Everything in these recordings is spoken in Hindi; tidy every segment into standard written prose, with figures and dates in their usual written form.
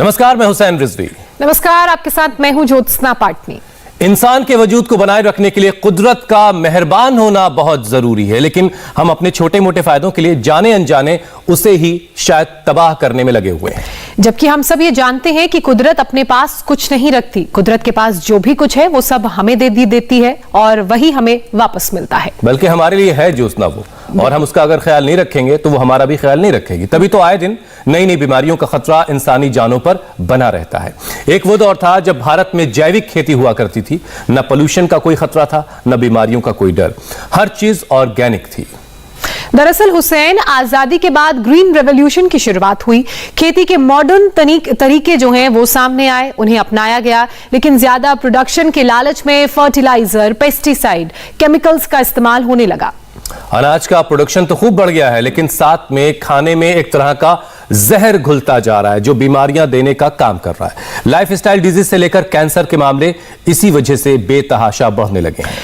नमस्कार, मैं हुसैन रिजवी। नमस्कार, आपके साथ मैं हूं ज्योत्सना पाटनी। इंसान के वजूद को बनाए रखने के लिए कुदरत का मेहरबान होना बहुत जरूरी है, लेकिन हम अपने छोटे मोटे फायदों के लिए जाने अनजाने उसे ही शायद तबाह करने में लगे हुए हैं। जबकि हम सब ये जानते हैं कि कुदरत अपने पास कुछ नहीं रखती। कुदरत के पास जो भी कुछ है वो सब हमें देती है और वही हमें वापस मिलता है। बल्कि हमारे लिए है ज्योत्सना वो, और हम उसका अगर ख्याल नहीं रखेंगे तो वो हमारा भी ख्याल नहीं रखेगी। तभी तो आए दिन नई नई बीमारियों का खतरा इंसानी जानों पर बना रहता है। एक वो दौर था जब भारत में जैविक खेती हुआ करती थी, न पोल्यूशन का कोई खतरा था, न बीमारियों का कोई डर, हर चीज ऑर्गेनिक थी। दरअसल हुसैन, आजादी के बाद ग्रीन रेवोल्यूशन की शुरुआत हुई। खेती के मॉडर्न तरीके जो हैं वो सामने आए, उन्हें अपनाया गया, लेकिन ज्यादा प्रोडक्शन के लालच में फर्टिलाइजर, पेस्टिसाइड, केमिकल्स का इस्तेमाल होने लगा। अनाज का प्रोडक्शन तो खूब बढ़ गया है, लेकिन साथ में खाने में एक तरह का जहर घुलता जा रहा है जो बीमारियां देने का काम कर रहा है। लाइफस्टाइल डिजीज से लेकर कैंसर के मामले इसी वजह से बेतहाशा बढ़ने लगे हैं।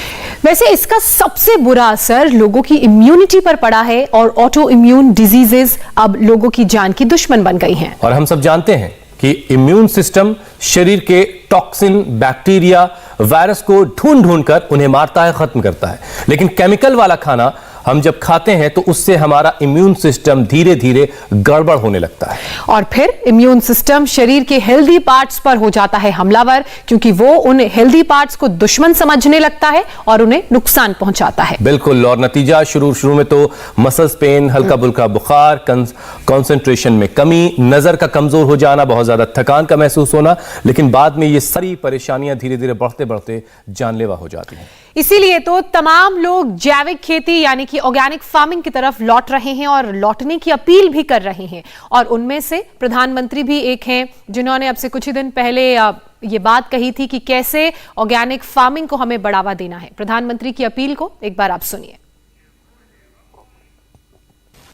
वैसे इसका सबसे बुरा असर लोगों की इम्यूनिटी पर पड़ा है और ऑटो इम्यून डिजीजेस अब लोगों की जान की दुश्मन बन गई हैं। और हम सब जानते हैं कि इम्यून सिस्टम शरीर के टॉक्सिन, बैक्टीरिया, वायरस को ढूंढ कर उन्हें मारता है, खत्म करता है। लेकिन केमिकल वाला खाना हम जब खाते हैं तो उससे हमारा इम्यून सिस्टम धीरे धीरे गड़बड़ होने लगता है, और फिर इम्यून सिस्टम शरीर के हेल्दी पार्ट्स पर हो जाता है हमलावर, क्योंकि वो उन हेल्दी पार्ट्स को दुश्मन समझने लगता है और उन्हें नुकसान पहुंचाता है। बिल्कुल, और नतीजा शुरू में तो मसल्स पेन, हल्का बुल्का बुखार, कंसंट्रेशन में कमी, नजर का कमजोर हो जाना, बहुत ज्यादा थकान का महसूस होना, लेकिन बाद में ये सारी परेशानियां धीरे धीरे बढ़ते बढ़ते जानलेवा हो जाती हैं। इसीलिए तो तमाम लोग जैविक खेती यानी कि ऑर्गेनिक फार्मिंग की तरफ लौट रहे हैं और लौटने की अपील भी कर रहे हैं। और उनमें से प्रधानमंत्री भी एक हैं जिन्होंने अब से कुछ ही दिन पहले ये बात कही थी कि कैसे ऑर्गेनिक फार्मिंग को हमें बढ़ावा देना है। प्रधानमंत्री की अपील को एक बार आप सुनिए।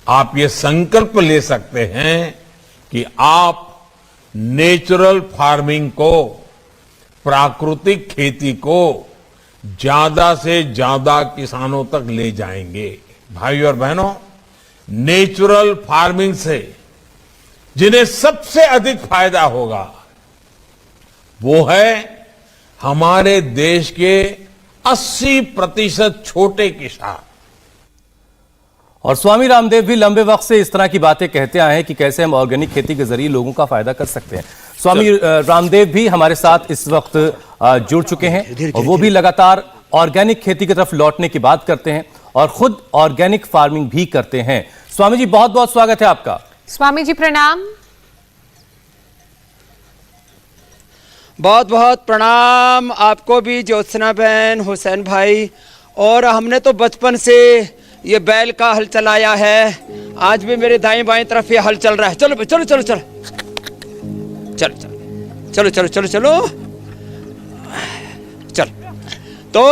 आप ये संकल्प ले सकते हैं कि आप नेचुरल फार्मिंग को, प्राकृतिक खेती को ज्यादा से ज्यादा किसानों तक ले जाएंगे। भाइयों और बहनों, नेचुरल फार्मिंग से जिन्हें सबसे अधिक फायदा होगा वो है हमारे देश के 80% छोटे किसान। और स्वामी रामदेव भी लंबे वक्त से इस तरह की बातें कहते आए हैं कि कैसे हम ऑर्गेनिक खेती के जरिए लोगों का फायदा कर सकते हैं। स्वामी रामदेव भी हमारे साथ इस वक्त जुड़ चुके हैं और वो भी लगातार ऑर्गेनिक खेती की तरफ लौटने की बात करते हैं और खुद ऑर्गेनिक फार्मिंग भी करते हैं। स्वामी जी, बहुत बहुत स्वागत है आपका। स्वामी जी प्रणाम। बहुत बहुत प्रणाम आपको भी, ज्योत्सना बहन, हुसैन भाई। और हमने तो बचपन से ये बैल का हल चलाया है, आज भी मेरे दाएं बाएं तरफ ये हल चल रहा है। चलो चलो चलो चलो चलो चलो चलो चलो चलो चल। तो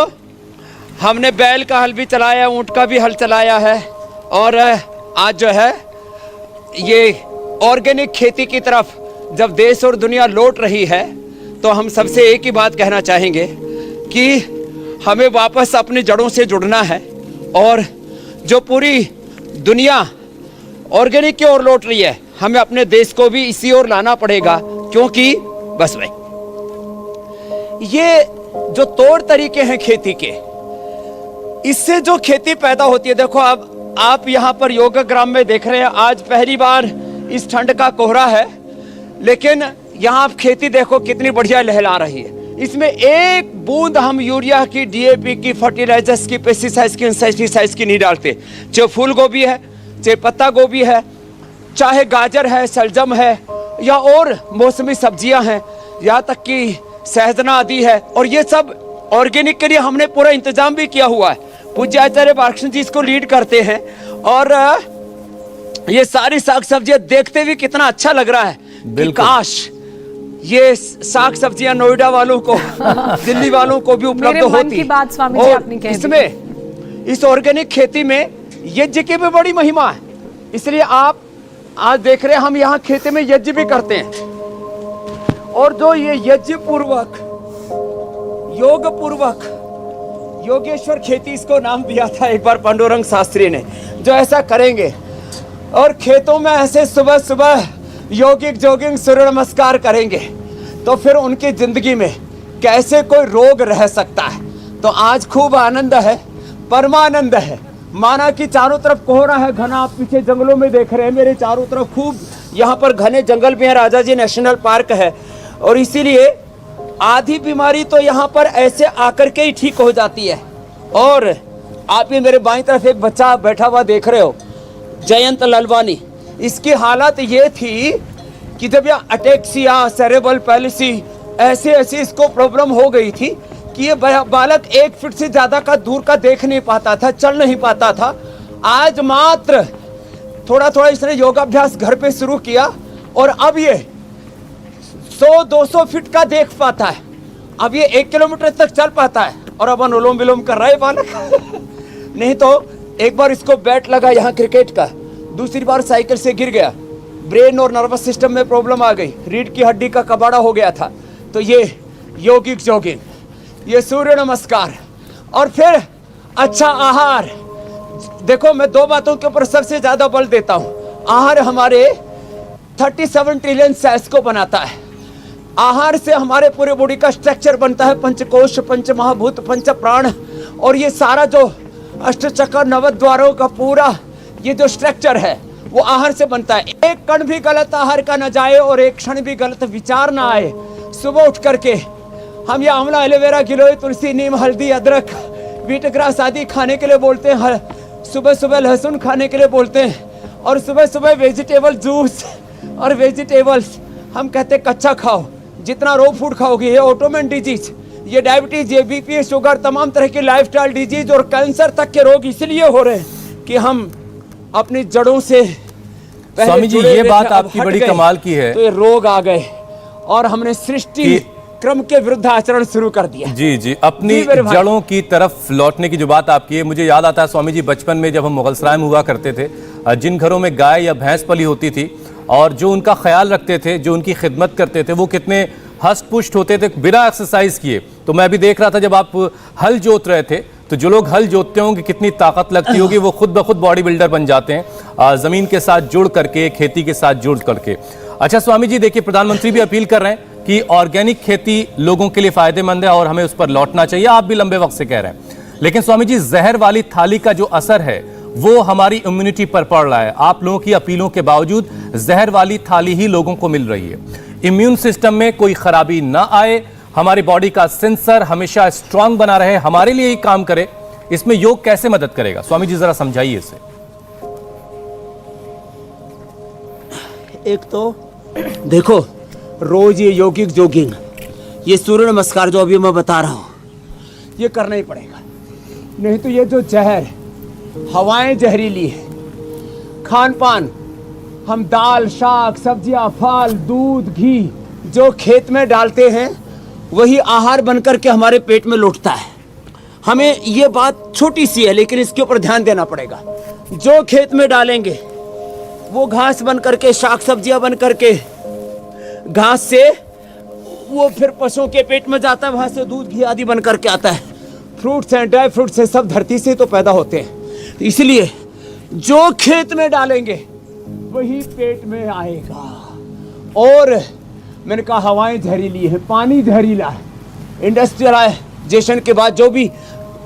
हमने बैल का हल भी चलाया, ऊंट का भी हल चलाया है, और आज जो है ये ऑर्गेनिक खेती की तरफ जब देश और दुनिया लौट रही है तो हम सबसे एक ही बात कहना चाहेंगे कि हमें वापस अपनी जड़ों से जुड़ना है। और जो पूरी दुनिया ऑर्गेनिक की ओर लौट रही है, हमें अपने देश को भी इसी ओर लाना पड़ेगा, क्योंकि बस भाई ये जो तौर तरीके हैं खेती के, इससे जो खेती पैदा होती है। देखो, अब आप यहाँ पर योगाग्राम में देख रहे हैं, आज पहली बार इस ठंड का कोहरा है, लेकिन यहाँ आप खेती देखो कितनी बढ़िया लहला रही है। इसमें एक बूंद हम यूरिया की, डीएपी की, फर्टिलाइजर्स की, पेस्टिसाइड्स की, इंसेक्टिसाइड्स की नहीं डालते। चाहे फूल गोभी है, चाहे पत्ता गोभी है, चाहे गाजर है, सलजम है, या और मौसमी सब्जियां हैं, यहाँ तक कि सहजना आदि है। और ये सब ऑर्गेनिक के लिए हमने पूरा इंतजाम भी किया हुआ है। पूज्य आचार्य बालकृष्ण जी इसको लीड करते हैं, और ये सारी साग सब्जियां देखते हुए कितना अच्छा लग रहा है कि काश ये साग सब्जियां नोएडा वालों को, दिल्ली वालों को भी उपलब्ध होती। बात स्वामी जी आपने कह दी। इसमें, इस ऑर्गेनिक खेती में यज्ञ की भी बड़ी महिमा है। इसलिए आप आज देख रहे हैं हम यहाँ खेती में यज्ञ भी करते हैं, और जो ये यज्ञ पूर्वक, योग पूर्वक, योगेश्वर खेती इसको नाम दिया था एक बार पांडुरंग शास्त्री ने, जो ऐसा करेंगे और खेतों में ऐसे सुबह सुबह योगिक जोगिंग सूर्य नमस्कार करेंगे तो फिर उनकी जिंदगी में कैसे कोई रोग रह सकता है। तो आज खूब आनंद है, परमानंद है। माना कि चारों तरफ कोहरा है घना, आप पीछे जंगलों में देख रहे हैं, मेरे चारों तरफ खूब यहाँ पर घने जंगल भी है, राजा जी नेशनल पार्क है, और इसीलिए आधी बीमारी तो यहाँ पर ऐसे आकर के ही ठीक हो जाती है। और आप ये मेरे बाईं तरफ एक बच्चा बैठा हुआ देख रहे हो, जयंत ललवानी, इसकी हालत ये थी कि जब यह अटेक्सिया, सेरेब्रल पैलिसी ऐसे इसको प्रॉब्लम हो गई थी कि ये बालक 1 फीट से ज्यादा का दूर का देख नहीं पाता था, चल नहीं पाता था। आज मात्र थोड़ा थोड़ा इसने योगाभ्यास घर पे शुरू किया और अब ये 100-200 फीट का देख पाता है। अब ये 1 किलोमीटर तक चल पाता है और अब अनुलोम विलोम कर रहा है बालक। नहीं तो एक बार इसको बैट लगा यहाँ क्रिकेट का, दूसरी बार साइकिल से गिर गया, ब्रेन और नर्वस सिस्टम में प्रॉब्लम आ गई, रीढ़ की हड्डी का कबाड़ा हो गया था। तो ये योगिक जोगिंग, ये सूर्य नमस्कार और फिर अच्छा आहार। देखो मैं 2 बातों के ऊपर सबसे ज्यादा बल देता हूँ। आहार हमारे 37 ट्रिलियन सेल्स को बनाता है। आहार से हमारे पूरे बॉडी का स्ट्रक्चर बनता है, पंचकोश, पंच महाभूत, पंच प्राण, और ये सारा जो अष्टचक्र नवद्वारों का पूरा ये जो स्ट्रक्चर है वो आहार से बनता है। एक कण भी गलत आहार का न जाए और एक क्षण भी गलत विचार ना आए। सुबह उठ करके हम ये आंवला, एलोवेरा, गिलोय, तुलसी, नीम, हल्दी, अदरक, बीट ग्रास आदि खाने के लिए बोलते हैं, सुबह सुबह लहसुन खाने के लिए बोलते हैं, और सुबह सुबह वेजिटेबल जूस और वेजिटेबल्स हम कहते हैं कच्चा खाओ। जितना रो फूड खाओगे, ये ऑटोमेन डिजीज, ये डायबिटीज, ये बीपी, शुगर, तमाम तरह की लाइफस्टाइल डिजीज और कैंसर तक के रोग इसलिए हो रहे हैं कि हम अपनी जड़ों से स्वामी जी ये बात आपकी बड़ी कमाल की है। तो ये रोग आ गए और हमने सृष्टि क्रम के विरुद्ध आचरण शुरू कर दिया। जी अपनी जड़ों की तरफ लौटने की जो बात आपकी है, मुझे याद आता है स्वामी जी बचपन में जब हम मुगलसराय में हुआ करते थे, जिन घरों में गाय या भैंस पली होती थी और जो उनका ख्याल रखते थे, जो उनकी खिदमत करते थे, वो कितने हष्ट पुष्ट होते थे बिना एक्सरसाइज किए। तो मैं भी देख रहा था जब आप हल जोत रहे थे, तो जो लोग हल जोतते होंगे कितनी ताकत लगती होगी, वो खुद ब खुद बॉडी बिल्डर बन जाते हैं, जमीन के साथ जुड़ करके, खेती के साथ जुड़ करके। अच्छा स्वामी जी देखिए, प्रधानमंत्री भी अपील कर रहे हैं कि ऑर्गेनिक खेती लोगों के लिए फायदेमंद है और हमें उस पर लौटना चाहिए, आप भी लंबे वक्त से कह रहे हैं। लेकिन स्वामी जी जहर वाली थाली का जो असर है वो हमारी इम्यूनिटी पर पड़ रहा है। आप लोगों की अपीलों के बावजूद जहर वाली थाली ही लोगों को मिल रही है। इम्यून सिस्टम में कोई खराबी ना आए, हमारी बॉडी का सेंसर हमेशा स्ट्रांग बना रहे, हमारे लिए ही काम करे, इसमें योग कैसे मदद करेगा? स्वामी जी जरा समझाइए इसे। एक तो देखो, रोज ये योगिक जोगिंग, ये सूर्य नमस्कार जो अभी मैं बता रहा हूं, ये करना ही पड़ेगा। नहीं तो ये जो जहर, हवाएं जहरीली है, खान पान, हम दाल, शाक, सब्जियां, फल, दूध, घी जो खेत में डालते हैं वही आहार बनकर के हमारे पेट में लौटता है। हमें ये बात छोटी सी है लेकिन इसके ऊपर ध्यान देना पड़ेगा। जो खेत में डालेंगे वो घास बन करके, शाक सब्जियां बन करके, घास से वो फिर पशुओं के पेट में जाता है, वहां से दूध, घी आदि बन करके आता है। फ्रूट्स हैं, ड्राई फ्रूट्स हैं, सब धरती से तो पैदा होते हैं। इसलिए जो खेत में डालेंगे वही पेट में आएगा। और मैंने कहा हवाएं जहरीली है, पानी जहरीला है। इंडस्ट्रियलाइजेशन के बाद जो भी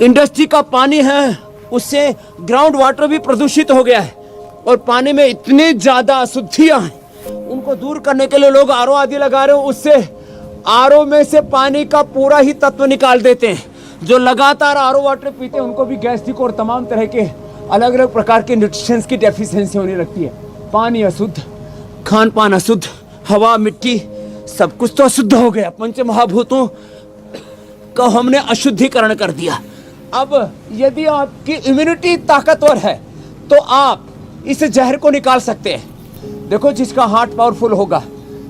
इंडस्ट्री का पानी है उससे ग्राउंड वाटर भी प्रदूषित हो गया है और पानी में इतनी ज्यादा अशुद्धियां हैं, उनको दूर करने के लिए लोग आरओ आदि लगा रहे हो। उससे आरओ में से पानी का पूरा ही तत्व निकाल देते हैं। जो लगातार आरओ वाटर पीते हैं उनको भी गैस्ट्रिक और तमाम तरह के अलग अलग प्रकार के न्यूट्रिशंस की डेफिशिएंसी होने लगती है। पानी अशुद्ध, खान पान अशुद्ध, हवा, मिट्टी, सब कुछ तो अशुद्ध हो गया। पंच महाभूतों का हमने अशुद्धिकरण कर दिया। अब यदि आपकी इम्यूनिटी ताकतवर है तो आप इस जहर को निकाल सकते हैं। देखो, जिसका हार्ट पावरफुल होगा,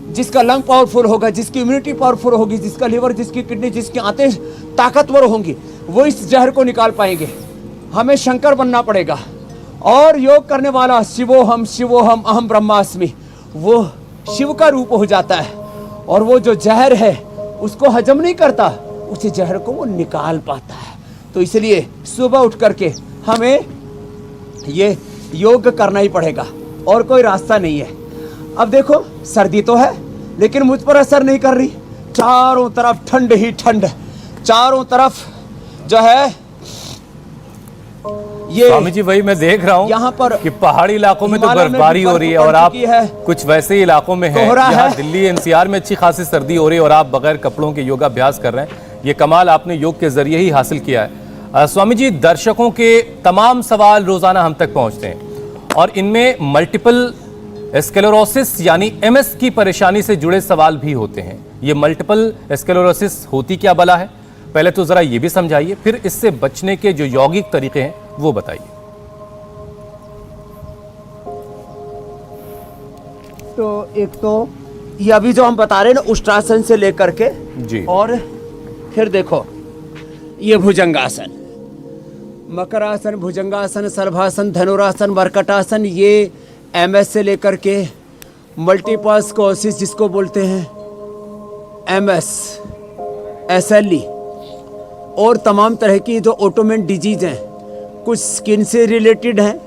जिसका लंग पावरफुल होगा, जिसकी इम्यूनिटी पावरफुल होगी, जिसका लिवर, जिसकी किडनी, जिसकी आंतें ताकतवर होंगी, वो इस जहर को निकाल पाएंगे। हमें शंकर बनना पड़ेगा। और योग करने वाला शिवोहम शिवोहम अहम ब्रह्मास्मि, वो शिव का रूप हो जाता है और वो जो जहर है उसको हजम नहीं करता, उस जहर को वो निकाल पाता है। तो इसलिए सुबह उठ करके हमें ये योग करना ही पड़ेगा और कोई रास्ता नहीं है। अब देखो सर्दी तो है लेकिन मुझ पर असर नहीं कर रही, चारों तरफ ठंड ही ठंड, चारों तरफ जो है ये स्वामी जी वही मैं देख रहा हूँ यहाँ पर कि पहाड़ी इलाकों में तो हिमालय में बर्फबारी हो रही है और आप चुकी है। कुछ वैसे ही इलाकों में हैं कोहरा जहाँ है। दिल्ली एनसीआर में अच्छी खासी सर्दी हो रही है और आप बगैर कपड़ों के योगाभ्यास कर रहे हैं। ये कमाल आपने योग के जरिए ही हासिल किया है। स्वामी जी, दर्शकों के तमाम सवाल रोजाना हम तक पहुंचते हैं और इनमें मल्टीपल स्क्लेरोसिस यानी एमएस की परेशानी से जुड़े सवाल भी होते हैं। ये मल्टीपल स्क्लेरोसिस होती क्या बला है, पहले तो जरा ये भी समझाइए, फिर इससे बचने के जो यौगिक तरीके हैं वो बताइए। तो एक तो ये अभी जो हम बता रहे हैं ना उष्ट्रासन से लेकर के जी, और फिर देखो ये भुजंगासन, मकरासन, भुजंगासन, सर्वासन, धनुरासन, मरकटासन, ये एमएस से लेकर के मल्टीपल स्क्लेरोसिस जिसको बोलते हैं, एमएस, एसएलई और तमाम तरह की जो ऑटोइम्यून डिजीज हैं, कुछ स्किन से रिलेटेड हैं,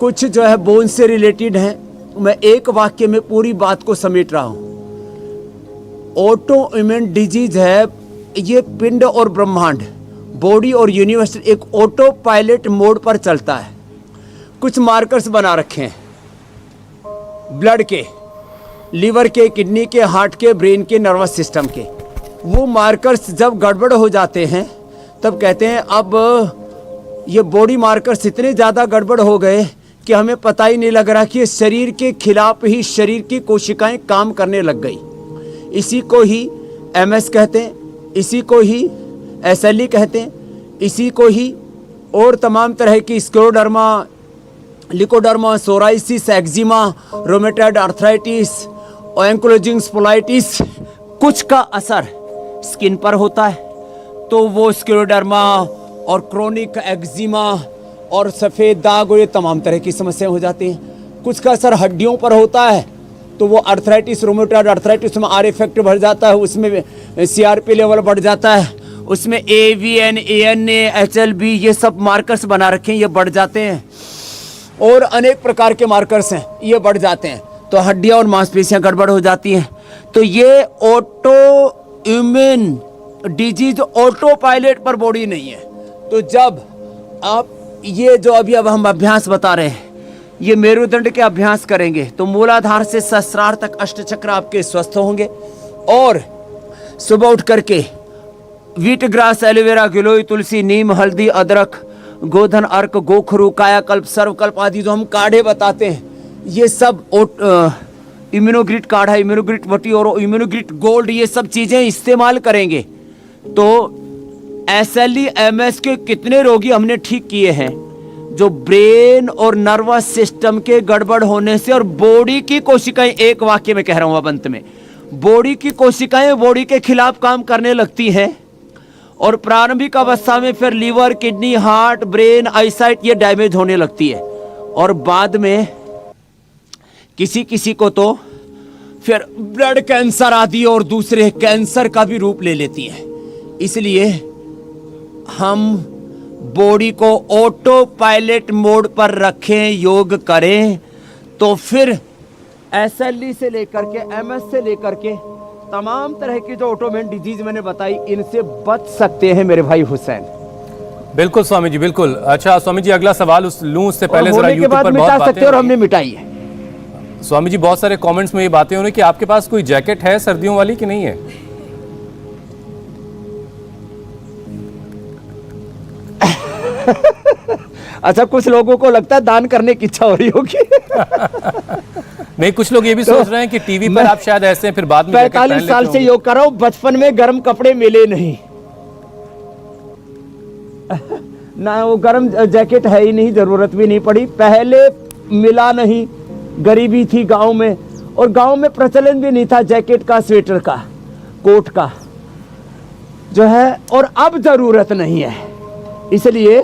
कुछ जो है बोन से रिलेटेड हैं। मैं एक वाक्य में पूरी बात को समेट रहा हूँ। ऑटोइम्यून डिजीज है, ये पिंड और ब्रह्मांड, बॉडी और यूनिवर्स एक ऑटो पायलट मोड पर चलता है। कुछ मार्कर्स बना रखे हैं ब्लड के, लीवर के, किडनी के, हार्ट के, ब्रेन के, नर्वस सिस्टम के। वो मार्कर्स जब गड़बड़ हो जाते हैं तब कहते हैं अब ये बॉडी मार्कर्स इतने ज़्यादा गड़बड़ हो गए कि हमें पता ही नहीं लग रहा कि शरीर के खिलाफ ही शरीर की कोशिकाएं काम करने लग गई। इसी को ही एमएस कहते हैं, इसी को ही एसएलई कहते हैं, इसी को ही और तमाम तरह की scleroderma, leucoderma, psoriasis, eczema, rheumatoid arthritis, ankylosing spondylitis. कुछ का असर स्किन पर होता है तो वो स्क्लेरोडर्मा और क्रोनिक एक्जिमा और सफ़ेद दाग और ये तमाम तरह की समस्याएं हो जाती हैं। कुछ का असर हड्डियों पर होता है तो वो आर्थराइटिस, रोमेटॉइड आर्थराइटिस में आर इफेक्ट बढ़ जाता है, उसमें सीआरपी लेवल बढ़ जाता है, उसमें AVN, ANA, HLB ये सब मार्कर्स बना रखे हैं, ये बढ़ जाते हैं और अनेक प्रकार के मार्कर्स हैं, ये बढ़ जाते हैं तो हड्डियां और मांसपेशियां गड़बड़ हो जाती हैं। तो ये auto immune disease auto pilot पर बॉडी नहीं है। तो जब आप ये जो अभी अब हम अभ्यास बता रहे हैं, ये मेरुदंड के अभ्यास करेंगे तो मूलाधार से सहस्रार तक अष्टचक्र आपके स्वस्थ होंगे। और सुबह उठ करके व्हीट ग्रास, एलोवेरा, गिलोय, तुलसी, नीम, हल्दी, अदरक, गोधन, अर्क, गोखरू, कायाकल्प, सर्वकल्प आदि जो हम काढ़े बताते हैं, ये सब इम्यूनोग्रिट काढ़ा, इम्यूनोग्रिट वटी और इम्यूनोग्रिट गोल्ड, ये सब चीजें इस्तेमाल करेंगे तो एसएलई एमएस के कितने रोगी हमने ठीक किए हैं जो ब्रेन और नर्वस सिस्टम के गड़बड़ होने से। और बॉडी की कोशिकाएं, एक वाक्य में कह रहा हूं अब अंत में, बॉडी की कोशिकाएं बॉडी के खिलाफ काम करने लगती हैं और प्रारंभिक अवस्था में फिर liver, kidney, heart, brain, eyesight ये डैमेज होने लगती है और बाद में किसी किसी को तो फिर ब्लड कैंसर आदि और दूसरे कैंसर का भी रूप ले लेती है। इसलिए हम बॉडी को ऑटो पायलट मोड पर रखें, योग करें तो फिर एसएलई से लेकर के एमएस से लेकर के तमाम तरह की जो ऑटोइम्यून डिजीज मैंने बताई, इनसे बच सकते हैं मेरे भाई हुसैन। बिल्कुल स्वामी जी, बिल्कुल। अच्छा स्वामी जी, अगला सवाल लूं उससे पहले जरा होने के बाद मिटा सकते और हमने मिटाई है। स्वामी जी, बहुत सारे कमेंट्स में ये बातें हो रही कि आपके पास कोई जैकेट है सर्दियों वाली कि नहीं है? अच्छा, कुछ लोगों को लगता है दान करने की इच्छा हो रही होगी। नहीं, कुछ लोग ये भी सोच रहे हैं कि टीवी पर आप शायद ऐसे फिर बाद में 45 साल से योग कर रहा हूं, बचपन में गर्म कपड़े मिले नहीं ना, वो गर्म जैकेट है ही नहीं, जरूरत भी नहीं पड़ी, पहले मिला नहीं, गरीबी थी गांव में और गांव में प्रचलन भी नहीं था जैकेट का, स्वेटर का, कोट का जो है, और अब जरूरत नहीं है। इसलिए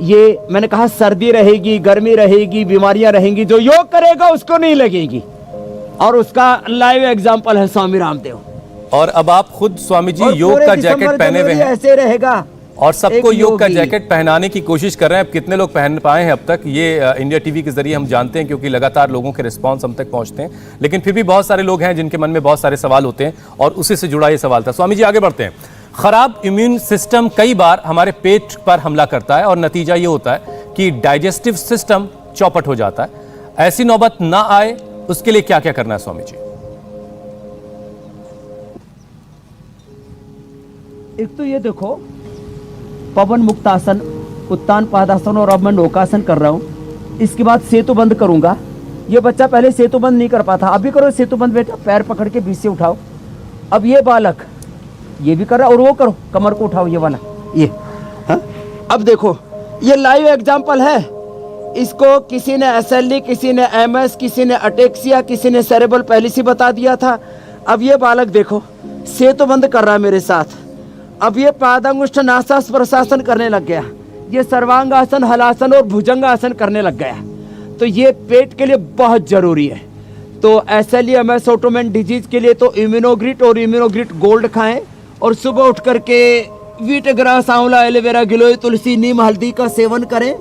ये मैंने कहा सर्दी रहेगी, गर्मी रहेगी, बीमारियां रहेंगी, जो योग करेगा उसको नहीं लगेगी और उसका लाइव एग्जांपल है स्वामी रामदेव। और अब आप खुद स्वामी जी योग का जैकेट पहने हुए हैं ऐसे रहेगा और सबको एक योग का योगी। जैकेट पहनाने की कोशिश कर रहे हैं। अब कितने लोग पहन पाए हैं अब तक, ये इंडिया टीवी के जरिए हम जानते हैं, क्योंकि लगातार लोगों के रिस्पांस हम तक पहुंचते हैं। लेकिन फिर भी बहुत सारे लोग हैं जिनके मन में बहुत सारे सवाल होते हैं, और उसी से जुड़ा ये सवाल था। स्वामी जी, आगे बढ़ते हैं। खराब इम्यून सिस्टम कई बार हमारे पेट पर हमला करता है, और नतीजा ये होता है कि डाइजेस्टिव सिस्टम चौपट हो जाता है। ऐसी नौबत ना आए, उसके लिए क्या क्या करना है स्वामी जी? एक तो ये देखो, पवन मुक्तासन, उत्तान पादासन, और अब मैं नौकासन कर रहा हूँ। इसके बाद सेतु बंद करूंगा। ये बच्चा पहले सेतु बंद नहीं कर पाता, अभी करो सेतु बंद बेटा, पैर पकड़ के बीच से उठाओ। अब ये बालक ये भी कर रहा, और वो करो, कमर को उठाओ, ये वाला, ये हाँ? अब देखो, ये लाइव एग्जाम्पल है। इसको किसी ने SLE, किसी ने MS, किसी ने अटेक्सिया, किसी ने सेरेब्रल पैलिसी बता दिया था। अब ये बालक देखो सेतु बंद कर रहा है मेरे साथ। अब ये पादांगुष्ठ नासास प्रशासन करने लग गया, ये सर्वांगासन, हलासन और भुजंगासन करने लग गया। तो ये पेट के लिए बहुत जरूरी है। तो SLE, MS, ऑटोमेन डिजीज के लिए तो इम्यूनोग्रिट और इम्यूनोग्रिट गोल्ड खाएं, और सुबह उठ करके वीट ग्रास, आंवला, एलोवेरा, गिलोय, तुलसी, नीम, हल्दी का सेवन करें,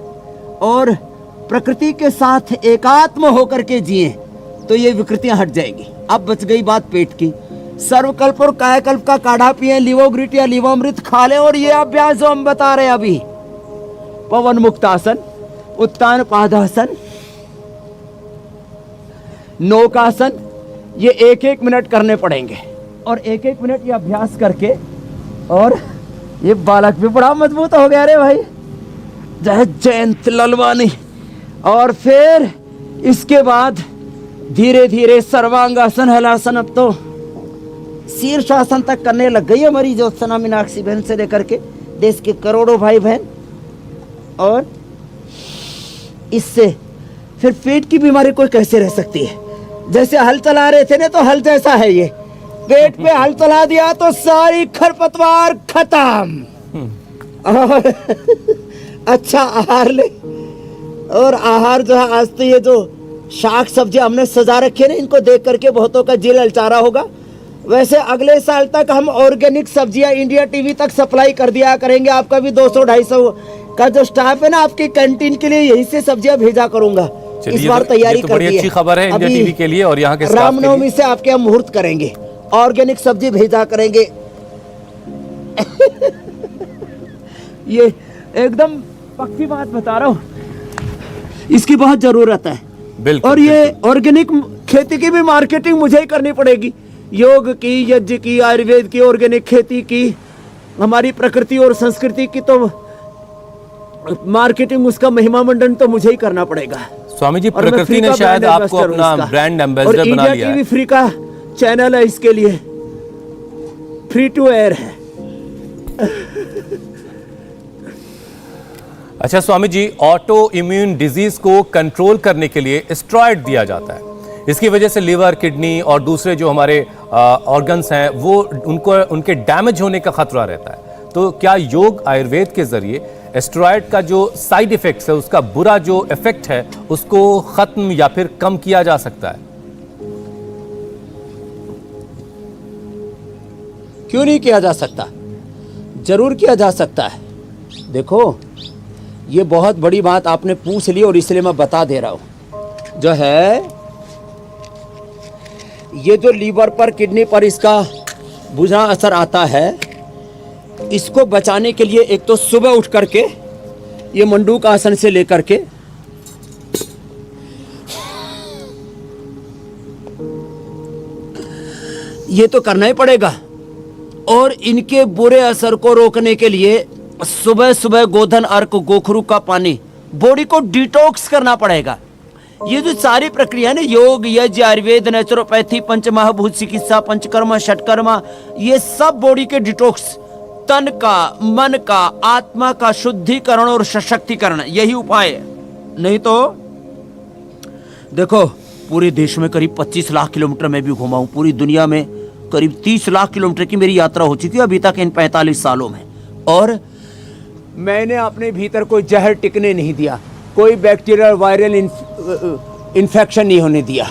और प्रकृति के साथ एकात्म होकर के जिए, तो ये विकृतियां हट जाएगी। अब बच गई बात पेट की। सर्वकल्प और कायाकल्प का काढ़ा पिए, लिवोग्रिट या लिवोमृत खा लें, और ये अभ्यास जो हम बता रहे हैं अभी, पवन मुक्तासन, उत्तान पादासन, नौकासन, ये 1-1 मिनट करने पड़ेंगे। और 1-1 मिनट ये अभ्यास करके, और ये बालक भी बड़ा मजबूत हो गया रे भाई, जय जयंत ललवानी। और फिर इसके बाद धीरे धीरे सर्वांगासन, हलासन, अब तो शीर्षासन तक करने लग गई हमारी ज्योत्सना मीनाक्षी बहन से लेकर के देश के करोड़ों भाई बहन। और इससे फिर पेट की बीमारी कोई कैसे रह सकती है? जैसे हल चला रहे थे ना, तो हल जैसा है ये, पेट पे हल चला दिया तो सारी खरपतवार खत्म। और अच्छा आहार ले, और आहार जो है, आज तो ये जो शाक सब्जी हमने सजा रखे ना, इनको देख करके बहुतों का जी ललचा रहा होगा। वैसे अगले साल तक हम ऑर्गेनिक सब्जियां इंडिया टीवी तक सप्लाई कर दिया करेंगे। आपका भी 200-250 का जो स्टाफ है ना, आपकी कैंटीन के लिए यहीं से सब्जियां भेजा करूंगा। इस बार तैयारी कर दी है। बड़ी अच्छी खबर है इंडिया टीवी के लिए और यहाँ के स्टाफ के लिए। रामनवमी से आपके हम मुहूर्त करेंगे, ऑर्गेनिक सब्जी भेजा करेंगे। ये एकदम पक्की बात बता रहा हूँ, इसकी बहुत जरूरत है। बिल्कुल। और ये ऑर्गेनिक खेती की भी मार्केटिंग मुझे ही करनी पड़ेगी, योग की, यज्ञ की, आयुर्वेद की, ऑर्गेनिक खेती की, हमारी प्रकृति और संस्कृति की तो मार्केटिंग, उसका महिमा मंडन तो मुझे ही करना पड़ेगा। स्वामी जी, और मैं प्रकृति फ्री ने का शायद ब्रांड आपको एम्बेसडर हूं अपना इसका। ब्रांड और एम्बेसडर बना इंडिया लिया है। टीवी फ्री का चैनल है, इसके लिए फ्री टू एयर है। अच्छा Swami ji, auto immune disease को कंट्रोल करने के लिए स्टेरॉइड दिया जाता है। इसकी वजह से लिवर, किडनी और दूसरे जो हमारे ऑर्गन्स हैं, वो उनके डैमेज होने का खतरा रहता है। तो क्या योग आयुर्वेद के जरिए स्टेरॉइड का जो साइड इफेक्ट्स है, उसका बुरा जो इफेक्ट है, उसको खत्म या फिर कम किया जा सकता है? क्यों नहीं किया जा सकता? जरूर किया जा सकता है। देखो, ये बहुत बड़ी बात आपने पूछ ली, और इसलिए मैं बता दे रहा हूं। जो है, ये जो लीवर पर, किडनी पर इसका बुरा असर आता है, इसको बचाने के लिए एक तो सुबह उठ करके ये मंडूक आसन से लेकर के ये तो करना ही पड़ेगा। और इनके बुरे असर को रोकने के लिए सुबह सुबह गोधन अर्क, गोखरू का पानी, बॉडी को डिटॉक्स करना पड़ेगा। ये जो सारी प्रक्रिया है ना, योग, यज्ञ, आयुर्वेद, नेचुरोपैथी, पंचमहाभूत चिकित्सा, पंचकर्मा, षटकर्मा, ये सब बॉडी के डिटॉक्स, तन का, मन का, आत्मा का शुद्धिकरण और सशक्तिकरण, यही उपाय है। नहीं तो देखो, पूरे देश में करीब 25 लाख किलोमीटर मैं भी घुमा हूं, पूरी दुनिया में करीब 30 लाख किलोमीटर की मेरी यात्रा हो चुकी है अभी तक इन 45 सालों में। और मैंने अपने भीतर कोई जहर टिकने नहीं दिया, कोई बैक्टीरियल वायरल इन्फेक्शन नहीं होने दिया,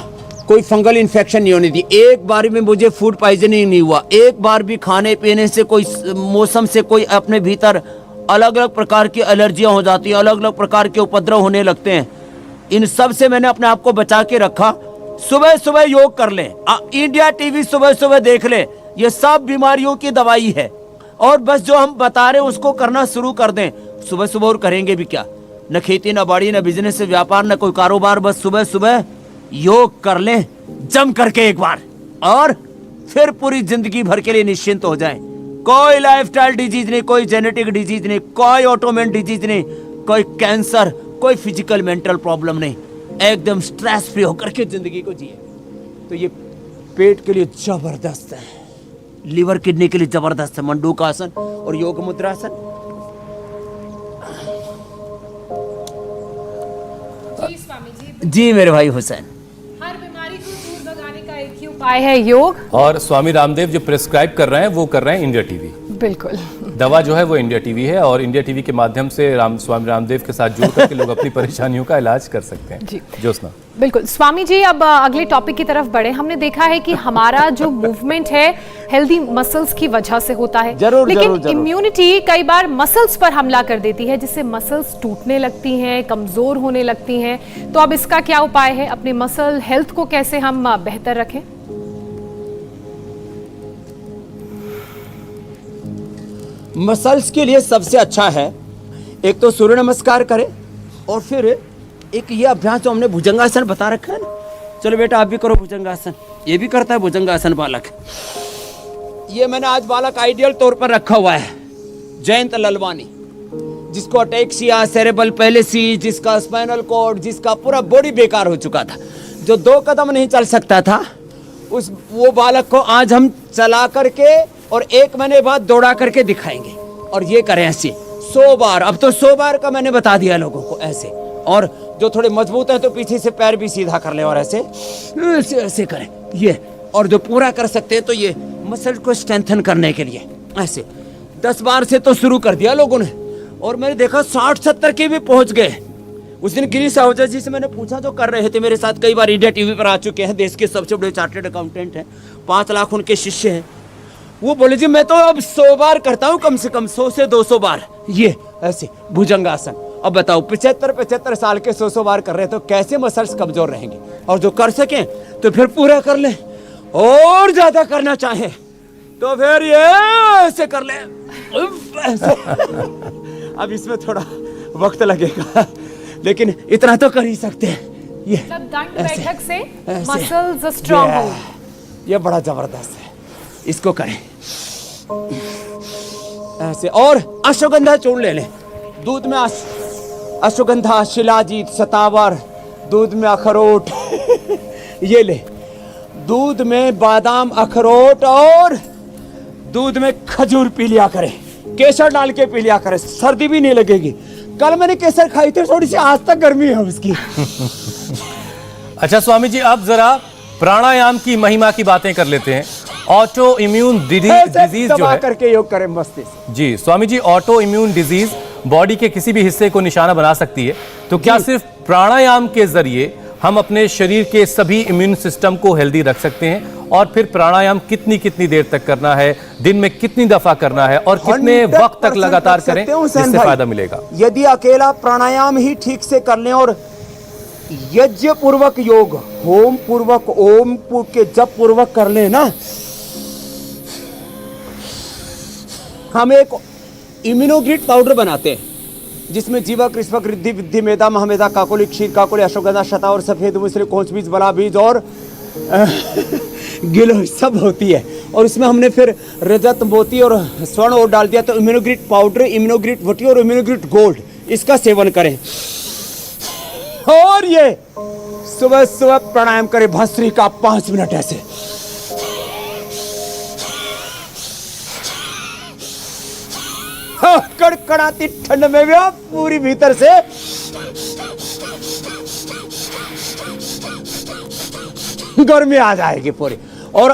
कोई फंगल इन्फेक्शन नहीं होने दी। एक बार में मुझे फूड पॉइजनिंग नहीं हुआ, एक बार भी खाने पीने से, कोई मौसम से कोई अपने भीतर अलग अलग प्रकार की एलर्जियां हो जाती हैं, अलग अलग प्रकार के उपद्रव होने लगते हैं। इन सब से मैंने अपने आप को बचा के रखा। सुबह सुबह योग कर लें, इंडिया टीवी सुबह सुबह देख लें, ये सब बीमारियों की दवाई है। और बस जो हम बता रहे हैं उसको करना शुरू कर दें। सुबह सुबह और करेंगे भी क्या, न खेती न बाड़ी न बिजनेस से व्यापार न कोई कारोबार, बस सुबह सुबह योग कर लें जम करके एक बार, और फिर पूरी जिंदगी भर के लिए निश्चिंत हो जाएं। कोई लाइफस्टाइल डिजीज नहीं, कोई जेनेटिक डिजीज नहीं, कोई ऑटोमेन डिजीज नहीं, कोई कैंसर, कोई फिजिकल मेंटल प्रॉब्लम नहीं, एकदम स्ट्रेस फ्री होकर के जिंदगी को जिए। तो ये पेट के लिए जबरदस्त है, लीवर किडनी के लिए जबरदस्त है मंडूकासन और योग मुद्रासन। जी स्वामी जी, जी मेरे भाई हुसैन, हर बीमारी को दूर भगाने का एक ही उपाय है योग। और स्वामी रामदेव जो प्रिस्क्राइब कर रहे हैं वो कर रहे हैं इंडिया टीवी। बिल्कुल, दवा जो है वो इंडिया टीवी है, और इंडिया टीवी के माध्यम से स्वामी रामदेव के साथ जुड़ करके लोग अपनी परेशानियों का इलाज कर सकते हैं। जी। ज्योत्सना, बिल्कुल स्वामी जी, अब अगले टॉपिक की तरफ बढ़े। हमने देखा है कि हमारा जो मूवमेंट है हेल्दी मसल्स की वजह से होता है, जरूर, लेकिन जरूर, जरूर। इम्यूनिटी कई बार मसल्स पर हमला कर देती है, जिससे मसल्स टूटने लगती हैं, कमजोर होने लगती हैं। तो अब इसका क्या उपाय है, अपने मसल हेल्थ को कैसे हम बेहतर रखें? मसल्स के लिए सबसे अच्छा है एक तो सूर्य नमस्कार करें, और फिर एक ये अभ्यास जो हमने भुजंगासन बता रखा है ना, चलो बेटा आप भी करो भुजंगासन। ये भी करता है भुजंगासन बालक। ये मैंने आज बालक आइडियल तौर पर रखा हुआ है, जयंत ललवानी, जिसको अटैक्सिया, सेरेबल पैलेसी, जिसका स्पाइनल कॉर्ड, जिसका पूरा बॉडी बेकार हो चुका था, जो 2 कदम नहीं चल सकता था, वो बालक को आज हम चला करके और 1 महीने बाद दौड़ा करके दिखाएंगे। और ये करें ऐसे 100 बार, अब तो 100 बार का मैंने बता दिया लोगों को ऐसे। और जो थोड़े मजबूत है तो पीछे से पैर भी सीधा कर ले और ऐसे ऐसे ऐसे करें ये। और जो पूरा कर सकते हैं तो ये मसल को स्ट्रेंथन करने के लिए ऐसे 10 बार से तो शुरू कर दिया लोगों ने, और मैंने देखा 60-70 के भी पहुंच गए। उस दिन गिरीश आहूजा जी से मैंने पूछा, जो कर रहे थे मेरे साथ, कई बार इंडिया टीवी पर आ चुके हैं, देश के सबसे बड़े चार्टर्ड अकाउंटेंट हैं, 5 लाख उनके शिष्य हैं। वो बोले जी मैं तो अब 100 बार करता हूँ, कम से कम 100 से 200 बार ये ऐसे भुजंगासन। अब बताओ 75 साल के 100 बार कर रहे हैं, तो कैसे मसल्स कमजोर रहेंगे। और जो कर सकें तो फिर पूरा कर लें, और ज्यादा करना चाहें तो फिर ये ऐसे कर लें ऐसे। अब इसमें थोड़ा वक्त लगेगा, लेकिन इतना तो कर ही सकते हैं। ये दंड बैठक से मसल्स स्ट्रांग हो, ये बड़ा जबरदस्त है, इसको करें ऐसे। और अश्वगंधा चूर्ण ले लें, दूध में अश्वगंधा, शिलाजीत, शतावर, दूध में अखरोट ये ले, दूध में बादाम, अखरोट, और दूध में खजूर पी लिया करें, केसर डाल के पी लिया करें, सर्दी भी नहीं लगेगी। कल मैंने केसर खाई थी, थोड़ी सी आज तक गर्मी है उसकी। अच्छा स्वामी जी, अब जरा प्राणायाम की महिमा की बातें कर लेते हैं। ऑटो इम्यून डिजीज जो है, करके योग करें मस्ती से। जी Swami ji, auto immune disease body के किसी भी हिस्से को निशाना बना सकती है, तो क्या सिर्फ प्राणायाम के जरिए हम अपने शरीर के सभी इम्यून सिस्टम को हेल्दी रख सकते हैं? और फिर प्राणायाम कितनी देर तक करना है, दिन में कितनी दफा करना है, और कितने वक्त तक लगातार करें, जिससे फायदा मिलेगा? यदि अकेला प्राणायाम ही ठीक से कर लें और यज्ञ पूर्वक योग, होम पूर्वक, ओम के जप पूर्वक कर लें ना, हम एक इम्यूनोग्रिड पाउडर बनाते हैं, जिसमें जीवक, कृष्णक, रिद्धि, विद्धि, मेदा, महामेदा, काकोली, क्षीर काकोली, अश्वगंधा, शता और सफेद मूसली, कोंच बीज, बला बीज और गिलोय सब होती है। और इसमें हमने फिर रजत, मोती और स्वर्ण और डाल दिया, तो इम्यूनोग्रिड पाउडर, इम्यूनोग्रिड वटी और इम्यूनोग्रिड गोल्ड, इसका सेवन करें। और ये सुबह सुबह प्राणायाम करें, भस्त्री का 5 मिनट ऐसे। कड़कड़ाती ठंड में भी आप पूरी भीतर से गर्मी आ जाएगी पूरी। और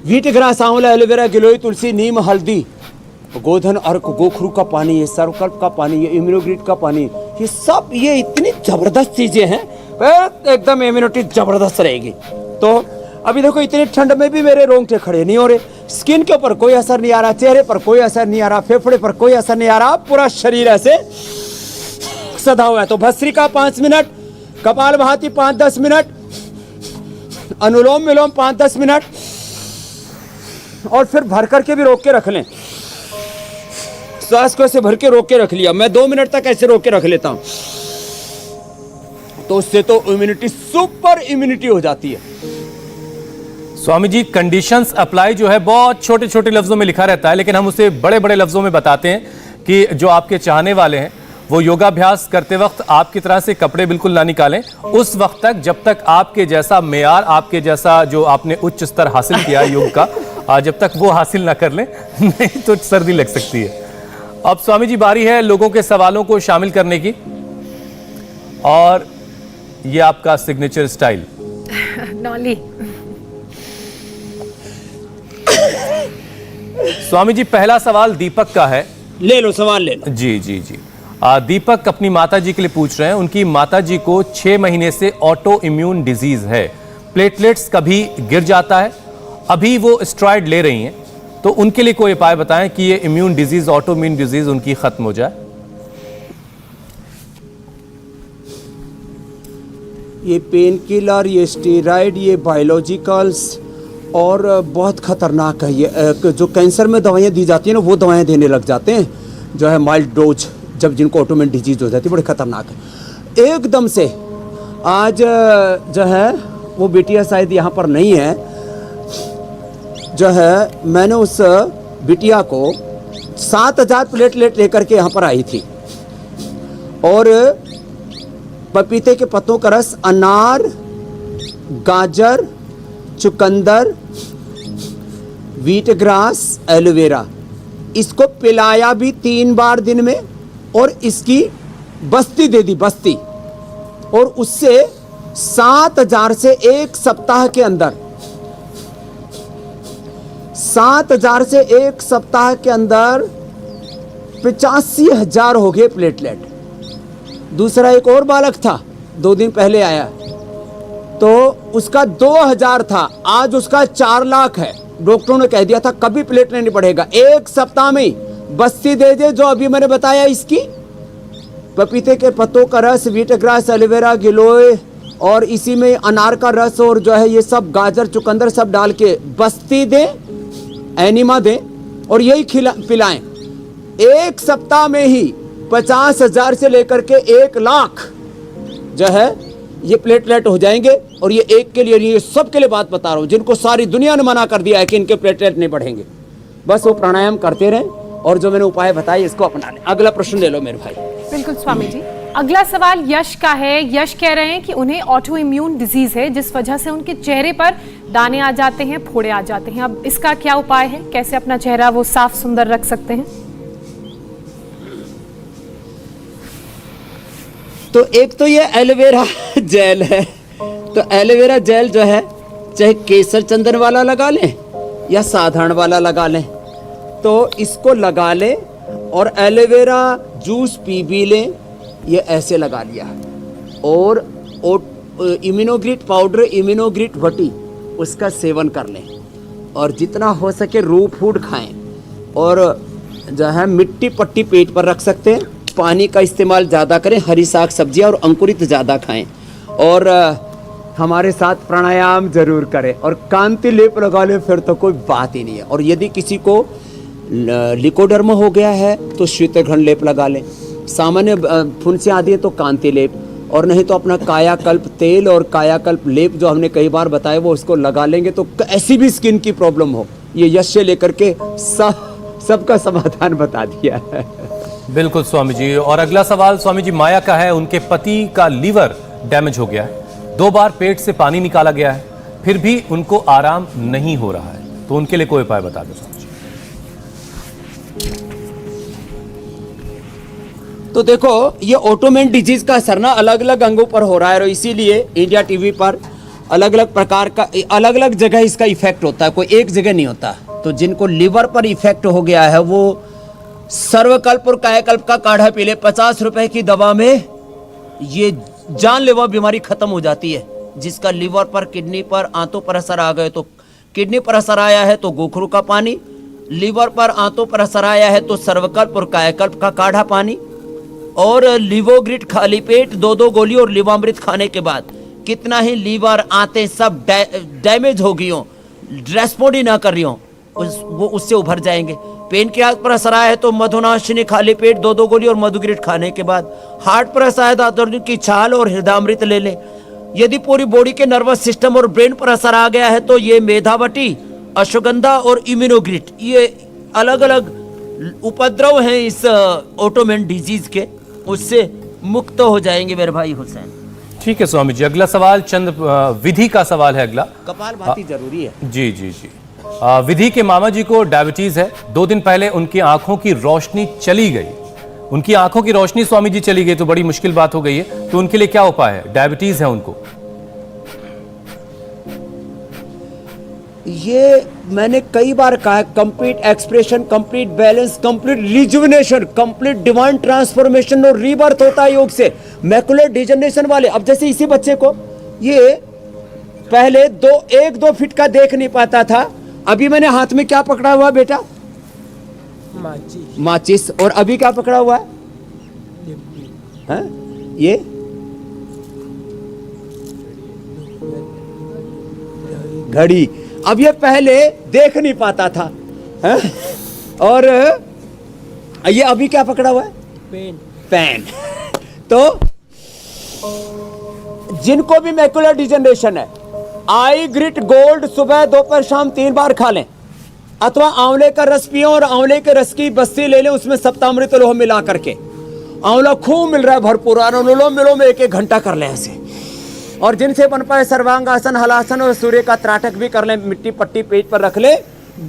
व्हीट ग्रास, आंवला, एलोवेरा, गिलोय, तुलसी, नीम, हल्दी, गोधन, अर्क, गोखरू का पानी, ये सर्वकल्प का पानी, ये इम्यूनोग्रिड का पानी, ये सब ये इतनी जबरदस्त चीजें हैं, एकदम इम्यूनिटी जबरदस्त रहेगी। तो अभी देखो इतनी ठंड में भी मेरे रोंगटे खड़े नहीं हो रहे, स्किन के ऊपर कोई असर नहीं आ रहा, चेहरे पर कोई असर नहीं आ रहा, फेफड़े पर कोई असर नहीं आ रहा, पूरा शरीर ऐसे सदा हुआ है। तो भस्त्रिका 5 मिनट, कपालभाति 5-10 मिनट, अनुलोम विलोम 5-10 मिनट, और फिर भर करके भी रोक के रख लें। श्वास को ऐसे भर के रोक के रख लिया, मैं 2 मिनट तक ऐसे रोक के रख लेता हूं, तो उससे तो इम्यूनिटी, सुपर इम्यूनिटी हो जाती है। स्वामी जी, कंडीशंस अप्लाई जो है बहुत छोटे छोटे लफ्जों में लिखा रहता है, लेकिन हम उसे बड़े बड़े लफ्जों में बताते हैं कि जो आपके चाहने वाले हैं वो योगाभ्यास करते वक्त आपकी तरह से कपड़े बिल्कुल ना निकालें उस वक्त तक जब तक आपके जैसा मेयार, आपके जैसा जो आपने उच्च स्तर हासिल किया योग का, जब तक वो हासिल ना कर लें, नहीं तो सर्दी लग सकती है। अब स्वामी जी, बारी है लोगों के सवालों को शामिल करने की, और ये आपका सिग्नेचर स्टाइल। नॉली। स्वामी जी, पहला सवाल दीपक का है। ले लो, सवाल ले लो। जी जी जी। दीपक अपनी माता जी के लिए पूछ रहे हैं। उनकी माता जी को 6 महीने से ऑटो इम्यून डिजीज है, प्लेटलेट्स कभी गिर जाता है, अभी वो स्टेरॉइड ले रही हैं, तो उनके लिए कोई उपाय बताएं कि ये immune disease, auto immune disease उनकी खत्म हो जाए। ये पेन किलर, ये स्टेरॉइड, ये बायोलॉजिकल्स और बहुत खतरनाक है। ये जो कैंसर में दवाइयाँ दी जाती हैं ना, वो दवाइयाँ देने लग जाते हैं, जो है माइल्ड डोज, जब जिनको ऑटोइम्यून डिजीज हो जाती है, बड़े खतरनाक है। एकदम से आज जो है वो बिटिया शायद यहाँ पर नहीं है, जो है मैंने उस बिटिया को 7000 प्लेटलेट लेकर के यहाँ पर आई थी, और पपीते के पत्तों का रस, अनार, गाजर, चुकंदर, व्हीट ग्रास, एलोवेरा, इसको पिलाया भी 3 बार दिन में, और इसकी बस्ती दे दी, बस्ती, और उससे 7000 से 1 सप्ताह के अंदर, 7000 से 1 सप्ताह के अंदर 85,000 हो गए प्लेटलेट। दूसरा एक और बालक था, 2 दिन पहले आया, तो उसका 2000 था, आज उसका 4 लाख है। डॉक्टरों ने कह दिया था कभी प्लेटलेट नहीं बढ़ेगा, 1 सप्ताह में बस्ती दे दे जो अभी मैंने बताया, इसकी पपीते के पत्तों का रस, व्हीट ग्रास, एलोवेरा, गिलोय, और इसी में अनार का रस, और जो है ये सब गाजर, चुकंदर सब डाल के बस्ती दें, एनिमा दें, और यही पिलाएं। 1 सप्ताह में ही 50,000 से लेकर के 1 लाख जो है ये प्लेटलेट हो जाएंगे। और ये एक के लिए नहीं, ये सबके लिए बात बता रहा हूँ, जिनको सारी दुनिया ने मना कर दिया है कि इनके प्लेटलेट नहीं बढ़ेंगे, बस वो प्राणायाम करते रहें और जो मैंने उपाय बताए इसको अपना लें। अगला प्रश्न ले लो मेरे भाई। बिल्कुल स्वामी जी। अगला सवाल यश का है। यश कह रहे हैं कि उन्हें ऑटो इम्यून डिजीज है, जिस वजह से उनके चेहरे पर दाने आ जाते हैं, फोड़े आ जाते हैं। अब इसका क्या उपाय है, कैसे अपना चेहरा वो साफ सुंदर रख सकते हैं? तो एक तो ये एलोवेरा जेल है, तो एलोवेरा जेल जो है चाहे केसर चंदन वाला लगा लें या साधारण वाला लगा लें, तो इसको लगा लें और एलोवेरा जूस पी भी लें, ये ऐसे लगा लिया। और इम्यूनोग्रिट पाउडर, इम्यूनोग्रिट वटी, उसका सेवन कर लें, और जितना हो सके रू फूड खाएं, और जो है मिट्टी पट्टी पेट पर रख सकते हैं। पानी का इस्तेमाल ज़्यादा करें, हरी साग सब्जियां और अंकुरित ज़्यादा खाएं, और हमारे साथ प्राणायाम जरूर करें, और कांति लेप लगा लें, फिर तो कोई बात ही नहीं है। और यदि किसी को लिकोडर्मा हो गया है तो श्वेतग्रहण लेप लगा लें, सामान्य फुंसी आदि है तो कांति लेप, और नहीं तो अपना कायाकल्प तेल और कायाकल्प लेप जो हमने कई बार बताया वो उसको लगा लेंगे, तो ऐसी भी स्किन की प्रॉब्लम हो, ये यश से लेकर के सबका समाधान बता दिया है। बिल्कुल स्वामी जी। और अगला सवाल स्वामी जी माया का है। उनके पति का लीवर डैमेज हो गया है, 2 बार पेट से पानी निकाला गया है, फिर भी उनको आराम नहीं हो रहा है, तो उनके लिए कोई उपाय बता दो स्वामी जी। तो देखो ये ऑटोइम्यून डिजीज का असर ना अलग अलग अंगों पर हो रहा है, और इसीलिए इंडिया टीवी पर अलग अलग प्रकार का अलग अलग जगह इसका इफेक्ट होता है, कोई एक जगह नहीं होता। तो जिनको लीवर पर इफेक्ट हो गया है वो सर्वकल्प और कायाकल्प का काढ़ा पी ले, 50 रुपए की दवा में ये जानलेवा बीमारी खत्म हो जाती है। जिसका लीवर पर, किडनी पर, आंतों पर असर आ गए तो किडनी पर असर आया है तो गोखरू का पानी, लीवर पर, आंतों पर असर आया है तो सर्वकल्प और कायाकल्प का काढ़ा पानी, और लिवोग्रिट खाली पेट 2-2 गोली और लिवामृत खाने के बाद कितना ही लीवर, आंतें सब डैमेज हो गई हो, रेस्पॉन्ड ही ना कर रही हो, वो उससे उभर जाएंगे। पेन के हाथ पर असर आया है तो मधुनाशिनी खाली पेट 2-2 गोली और मधुग्रिट खाने के बाद, हार्ट पर असर आया तो की छाल और हृदयामृत ले लें। यदि पूरी बॉडी के नर्वस सिस्टम और ब्रेन पर असर आ गया है तो ये मेधावटी, अश्वगंधा और इम्यूनोग्रिट, ये अलग अलग उपद्रव हैं इस ऑटोइम्यून डिजीज के, उससे मुक्त हो जाएंगे मेरे भाई हुसैन। ठीक है स्वामी जी, अगला सवाल चंद विधि का सवाल है अगला। कपालभाति जरूरी है। जी जी जी। विधि के मामा जी को डायबिटीज है। 2 दिन पहले उनकी आंखों की रोशनी चली गई, उनकी आंखों की रोशनी स्वामी जी चली गई तो बड़ी मुश्किल बात हो गई है, तो उनके लिए क्या उपाय है? डायबिटीज है उनको। ये मैंने कई बार कहा है, complete expression, complete balance, complete rejuvenation, complete divine transformation और रीबर्थ होता है योग से। मैकुलर डिजनरेशन वाले, अब जैसे इसी बच्चे को, ये पहले 1-2 फीट का देख नहीं पाता था, अभी मैंने हाथ में क्या पकड़ा हुआ बेटा? माचिस। और अभी क्या पकड़ा हुआ है? ये घड़ी। अब ये पहले देख नहीं पाता था, है? और ये अभी क्या पकड़ा हुआ है? पेन। तो जिनको भी मैकुलर डिजनरेशन है, आई ग्रिट गोल्ड सुबह दोपहर शाम 3 बार खा लें, अथवा आंवले का रस पिए और आंवले के रस की बस्ती ले लें, उसमें सप्तामृत लोह मिला करके। आंवला खूब मिल रहा है भरपूर, अनुलोम विलोम 1-1 घंटा कर लें ऐसे। और जिनसे बन पाए सर्वांगासन, हलासन और सूर्य का त्राटक भी कर लें, मिट्टी पट्टी पेट पर रख ले।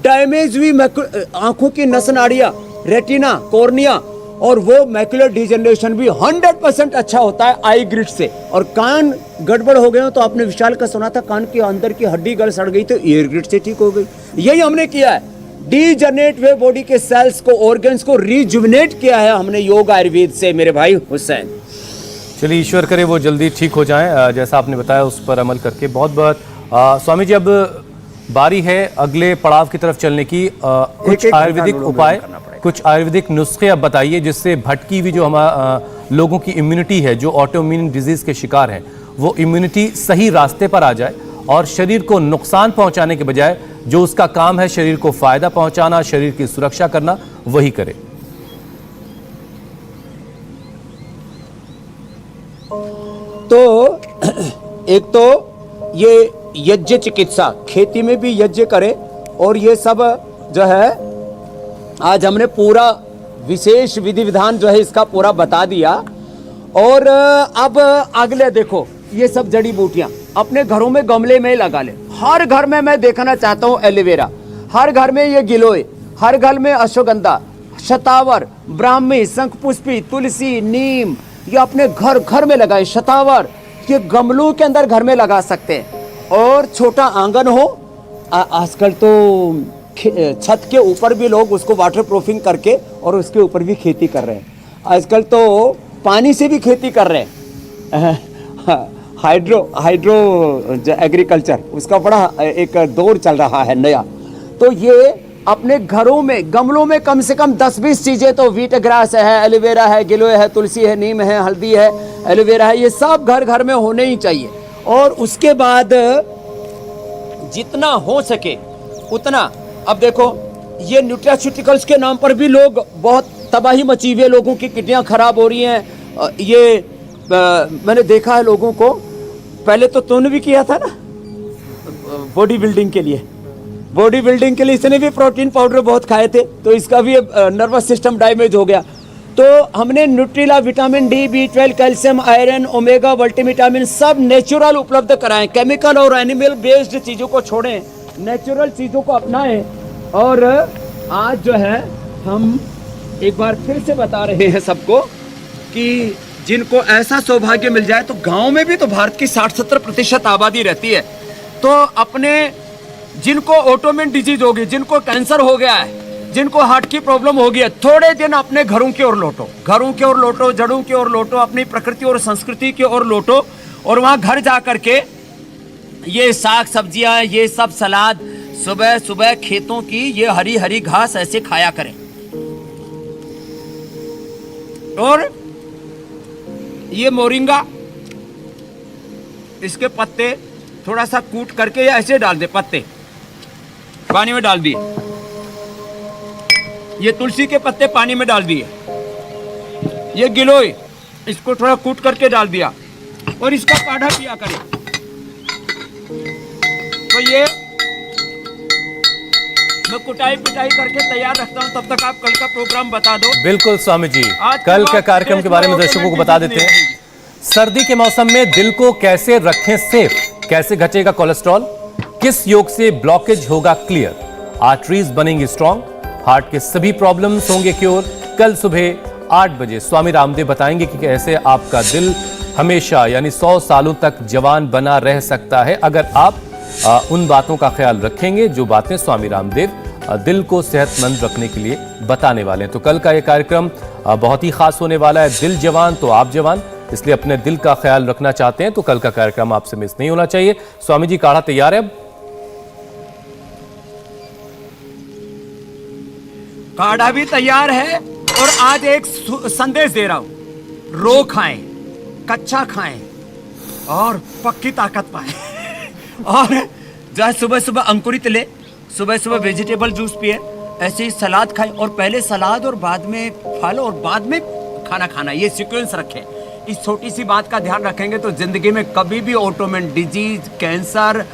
डैमेज हुई आंखों की नस नाड़ियां, रेटिना, कॉर्निया, और वो मैकुलर डिजनरेशन भी 100% अच्छा होता है आई ग्रिड से। और कान गड़बड़ हो गए हो तो आपने विशाल का सुना था, कान के अंदर की हड्डी गल सड़ गई तो ईयर ग्रिड से ठीक हो गई। यही हमने किया है, डीजनरेट हुए बॉडी के सेल्स को, ऑर्गन्स को रिजुविनेट किया है हमने योग आयुर्वेद से मेरे भाई हुसैन। चलिए ईश्वर करे वो जल्दी ठीक हो जाएं, जैसा आपने बताया उस पर अमल करके। बहुत बहुत स्वामी जी, अब बारी है अगले पड़ाव की तरफ चलने की। कुछ आयुर्वेदिक उपाय, कुछ आयुर्वेदिक नुस्खे अब बताइए जिससे भटकी हुई जो हमारे लोगों की इम्यूनिटी है, जो ऑटोइम्यून डिजीज के शिकार हैं, वो इम्यूनिटी सही रास्ते पर आ जाए और शरीर को नुकसान पहुंचाने के बजाय जो उसका काम है शरीर को फायदा पहुंचाना, शरीर की सुरक्षा करना, वही करे। तो एक तो ये यज्ञ चिकित्सा, खेती में भी यज्ञ करे, और ये सब जो है आज हमने पूरा विशेष विधि विधान जो है इसका पूरा बता दिया। और अब अगले देखो, ये सब जड़ी बूटियां अपने घरों में गमले में लगा ले। हर घर में मैं देखना चाहता हूं एलोवेरा, हर घर में ये गिलोय, हर घर में अश्वगंधा, शतावर, ब्राह्मी, शंखपुष्पी, तुलसी, नीम, ये अपने घर घर में लगाए। शतावर ये गमलों के अंदर घर में लगा सकते हैं। और छोटा आंगन हो, आजकल तो छत के ऊपर भी लोग उसको वाटर प्रूफिंग करके और उसके ऊपर भी खेती कर रहे हैं। आजकल तो पानी से भी खेती कर रहे हैं, हाइड्रो एग्रीकल्चर, उसका बड़ा एक दौर चल रहा है नया। तो ये अपने घरों में गमलों में कम से कम 10-20 चीजें, तो वीट ग्रास है, एलोवेरा है, गिलोय है, तुलसी है, नीम है, हल्दी है, एलोवेरा है, ये सब घर घर में होने ही चाहिए। और उसके बाद जितना हो सके उतना, अब देखो ये न्यूट्रास्यूटिकल्स के नाम पर भी लोग बहुत तबाही मची हुई है, लोगों की किडनियां खराब हो रही हैं। ये मैंने देखा है लोगों को, पहले तो तूने भी किया था ना बॉडी बिल्डिंग के लिए, बॉडी बिल्डिंग के लिए इसने भी प्रोटीन पाउडर बहुत खाए थे, तो इसका भी नर्वस सिस्टम डैमेज हो गया। तो हमने Nutrela, vitamin D, B12, calcium, iron, omega, multivitamin सब नेचुरल उपलब्ध कराएं। केमिकल और एनिमल बेस्ड चीज़ों को छोड़ें, नेचुरल चीज़ों को अपनाएं। और आज जो है हम एक बार फिर से बता रहे हैं सबको कि जिनको ऐसा सौभाग्य मिल जाए, तो गांव में भी तो भारत की 60-70% आबादी रहती है, तो अपने जिनको ऑटोइम्यून डिजीज होगी, जिनको कैंसर हो गया है, जिनको हार्ट की प्रॉब्लम हो गई है, थोड़े दिन अपने घरों की ओर लौटो, घरों की ओर लौटो, जड़ों की ओर लौटो, अपनी प्रकृति और संस्कृति की ओर लौटो। और वहां घर जा करके ये साग सब्जियां, ये सब सलाद, सुबह सुबह खेतों की ये हरी हरी घास ऐसे खाया करें। और ये मोरिंगा, इसके पत्ते थोड़ा सा कूट करके या ऐसे डाल दे, पत्ते पानी में डाल दिए। ये तुलसी के पत्ते पानी में डाल दिए। ये गिलोय, इसको थोड़ा कूट करके डाल दिया और इसका काढ़ा पिया करें। तो ये मैं कुटाई पिटाई करके तैयार रखता हूं, तब तक आप कल का प्रोग्राम बता दो। बिल्कुल स्वामी जी, आज के कल बाद के कार्यक्रम के बारे में दर्शकों को बता देते हैं। सर्दी के मौसम में दिल को कैसे रखें सेफ, कैसे घटेगा कोलेस्ट्रॉल, किस योग से ब्लॉकेज होगा क्लियर, आर्टरीज बनेंगी स्ट्रांग, हार्ट के सभी प्रॉब्लम्स होंगे क्योर। कल सुबह 8 बजे स्वामी रामदेव बताएंगे कि कैसे आपका दिल हमेशा यानी 100 सालों तक जवान बना रह सकता है अगर आप उन बातों का ख्याल रखेंगे जो बातें स्वामी रामदेव दिल को सेहतमंद रखने के लिए बताने वाले हैं। तो कल का ये कार्यक्रम बहुत ही खास होने वाला है। दिल जवान तो आप जवान, इसलिए अपने दिल का ख्याल रखना चाहते हैं तो कल का कार्यक्रम आपसे मिस नहीं होना चाहिए। स्वामी जी, काढ़ा तैयार है अब? काढ़ा भी तैयार है और आज एक संदेश दे रहा हूं, रो खाएं, कच्चा खाएं और पक्की ताकत पाएं। और जहाँ सुबह सुबह अंकुरित ले, सुबह सुबह वेजिटेबल जूस पिए, ऐसे ही सलाद खाएं और पहले सलाद और बाद में फल और बाद में खाना खाना, ये सीक्वेंस रखें। इस छोटी सी बात का ध्यान रखेंगे तो जिंदगी में कभी भी autoimmune disease, cancer,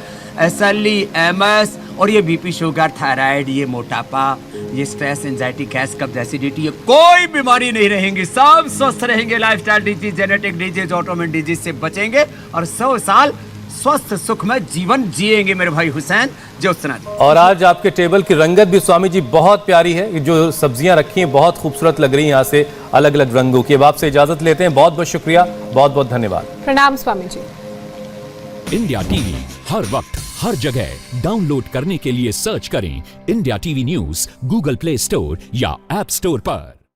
SLE, MS और ये BP, शुगर, थायराइड, ये मोटापा, ये स्ट्रेस, एंजाइटी, गैस, कब्ज, एसिडिटी, ये कोई बीमारी नहीं रहेंगी। सब स्वस्थ रहेंगे। Lifestyle disease, genetic disease, autoimmune disease से बचेंगे और 100 साल स्वस्थ सुखमय जीवन जिएंगे मेरे भाई हुसैन ज्योत्सना जी। और आज आपके टेबल की रंगत भी स्वामी जी बहुत प्यारी है। जो सब्जियां रखी हैं बहुत खूबसूरत लग रही हैं, यहाँ से अलग अलग रंगों की। अब आपसे इजाजत लेते हैं। बहुत बहुत शुक्रिया, बहुत बहुत धन्यवाद। प्रणाम स्वामी जी। इंडिया टीवी हर वक्त हर जगह डाउनलोड करने के लिए सर्च करें India TV news Google play store या ऐप स्टोर पर।